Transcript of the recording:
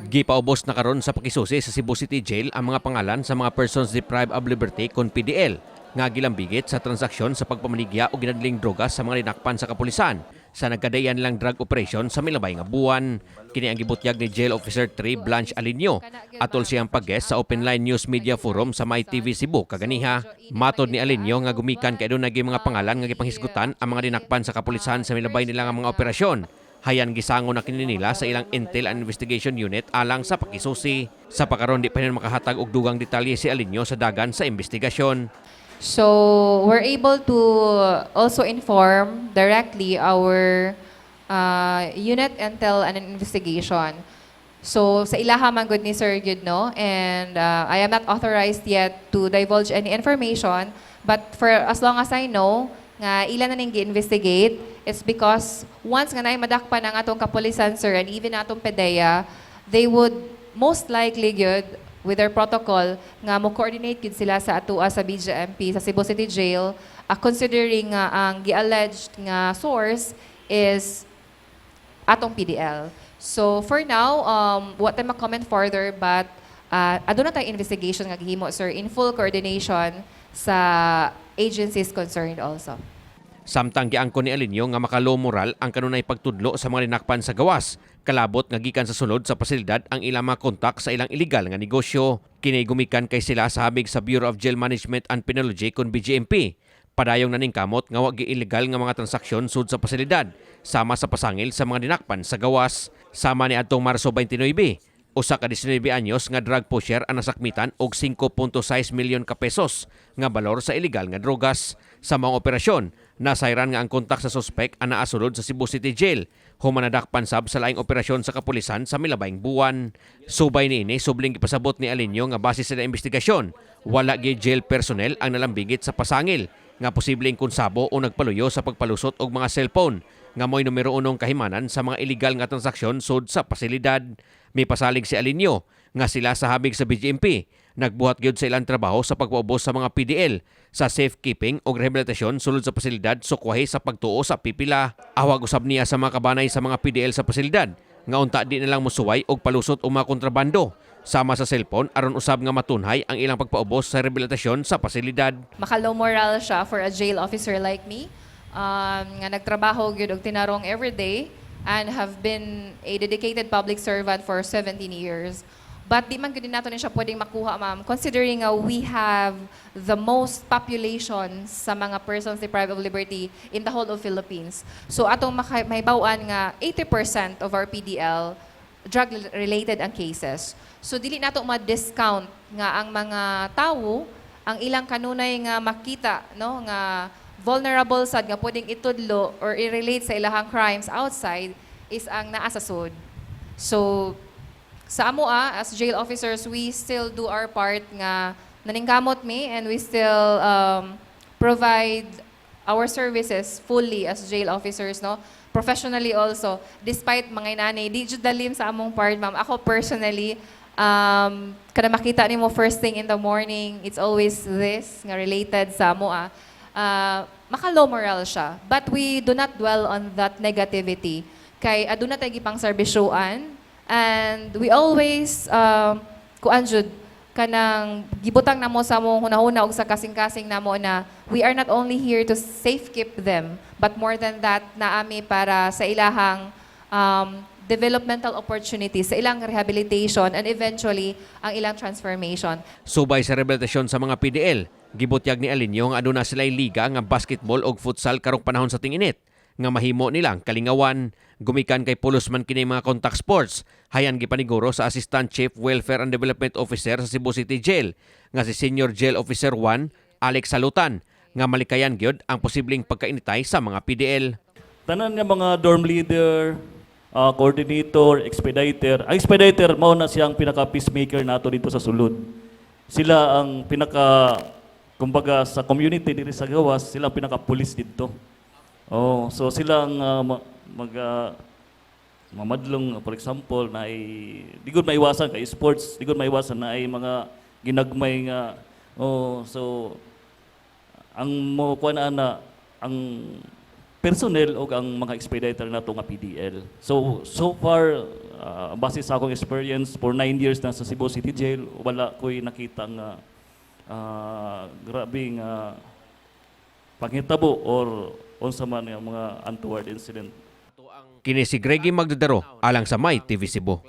Gipaubos na karon sa pakisusi sa Cebu City Jail ang mga pangalan sa mga persons deprived of liberty kon PDL nga gilambigit sa transaksyon sa pagpamaligya o ginadling droga sa mga linakpan sa kapulisan sa nagkadayan lang drug operation sa milabay nga buwan. Kini ang gibutyag ni Jail Officer 3 Blanche Alinio atol siyang pag-guest sa Open Line News Media Forum sa MyTV Cebu kaganiha. Matod ni Alinio nga gumikan kay dunay mga pangalan nga gipanghisgutan ang mga linakpan sa kapulisan sa milabay nila nga mga operasyon. Hayan gisango na kini nila sa ilang Intel and Investigation Unit alang sa pakisusi. Sa pakaron di pa nila makahatag og dugang detalye si Alinio sa dagan sa investigasyon. So we're able to also inform directly our unit intel and investigation. So sa ilaha man gud ni Sir Gud, no, and I am not authorized yet to divulge any information, but for as long as I know nga ilan na ning gi-investigate, it's because once nga naay madakpan ang atong kapulisan, sir, and even atong PDEA, they would most likely good with their protocol nga mo coordinate gid sila sa atua sa BJMP sa Cebu City Jail, considering nga ang gi-alleged nga source is atong PDL. So for now, what I'm comment further, but aduna tay investigation nga gihimo, sir, in full coordination sa agencies concerned also. Samtang giangkon ni Alinio nga makalo moral ang kanunay pagtudlo sa mga linakpan sa gawas, kalabot nga gikan sa sulod sa pasilidad ang ilang mga kontak sa ilang illegal nga negosyo. Kini gumikan kay sila sa habig sa Bureau of Jail Management and Penology kon BJMP. Padayong naning kamot nga wa illegal nga mga transaksyon sud sa pasilidad, sama sa pasangil sa mga dinakpan sa gawas. Sama ni adtong Marso 29, usa ka 19 anyos nga drug pusher ang nasakmitan og 5.6 milyon ka pesos nga balor sa illegal nga drogas. Sa mga operasyon, nasayran nga ang kontak sa suspek ang naasulod sa Cebu City Jail. Humanadak pansab sa laing operasyon sa kapulisan sa milabayng buwan. Subay niini, subling gipasabot ni Alinio nga base sa investigasyon, wala gyud jail personnel ang nalambigit sa pasangil nga posibleng konsabo o nagpaluyo sa pagpalusot og mga cellphone nga mo'y numero unong kahimanan sa mga illegal nga transaksyon sud sa pasilidad. May pasalig si Alinio nga sila sa habig sa BJMP nagbuhat gyud sa ilang trabaho sa pagpaubos sa mga PDL sa safekeeping o rehabilitasyon sulod sa pasilidad sukwahi sa pagtuo sa pipila. Awag usab niya sa mga kabanay sa mga PDL sa pasilidad nga unta di na lang musuway og palusot o mga kontrabando sama sa cellphone aron usab nga matunhay ang ilang pagpaubos sa rehabilitasyon sa pasilidad. Makalow moral siya for a jail officer like me, nga nagtrabaho gyud og tinarong everyday and have been a dedicated public servant for 17 years. But di man gud nato ni siya pwedeng makuha, ma'am, considering we have the most population sa mga persons deprived of liberty in the whole of Philippines. So atong mahibaw-an nga 80% of our PDL drug-related ang cases. So dili nato ma-discount nga ang mga tawo ang ilang kanunay nga makita, no, nga vulnerable sad nga pwedeng itudlo or i-relate sa ilahang crimes outside is ang naa sa sud. So sa amoa, as jail officers, we still do our part nga naningkamot me, and we still provide our services fully as jail officers, no? Professionally also, despite mga inanay, di jud dalim sa among part, ma'am. Ako personally, kada makita nimo first thing in the morning, it's always this nga related sa amoa. Makalow moral siya. But we do not dwell on that negativity. Kay aduna tay gipang serbisyoan, and we always, kuan jud, kanang gibutang namo sa among hunahuna og sa kasing-kasing namo na we are not only here to safe keep them, but more than that, naami para sa ilahang developmental opportunities, sa ilang rehabilitation, and eventually, ang ilang transformation. Subay sa rehabilitasyon sa mga PDL, gibutyag ni Alinio nga aduna sila'y liga nga basketball o futsal karong panahon sa tinginit nga mahimo nilang kalingawan. Gumikan kay pulos man kini mga contact sports. Hayan gipaniguro sa Assistant Chief Welfare and Development Officer sa Cebu City Jail nga si Senior Jail Officer 1 Alex Salutan nga malikayan gyud ang posibleng pagkainitay sa mga PDL. Tanan nga mga dorm leader, coordinator, expediter. Ang expediter mao na siyang pinaka peacemaker nato dito sa sulod. Sila ang pinaka, kumbaga sa community diri sa gawas, sila ang pinaka police dito. Oh, so sila ang mamadlong, for example, na di gud maiwasan kay sports, di gud maiwasan na ay mga ginagmay nga. Oh, so ang mo kuan ana ang personnel o ang mga expediter nato nga PDL. So far base sa akong experience, for 9 years na sa Cebu City Jail, wala ko'y nakita nga grabing panghitabo or unsa man nga mga untoward incident. Kini si Greggy Magdadaro alang sa May TV Cebu.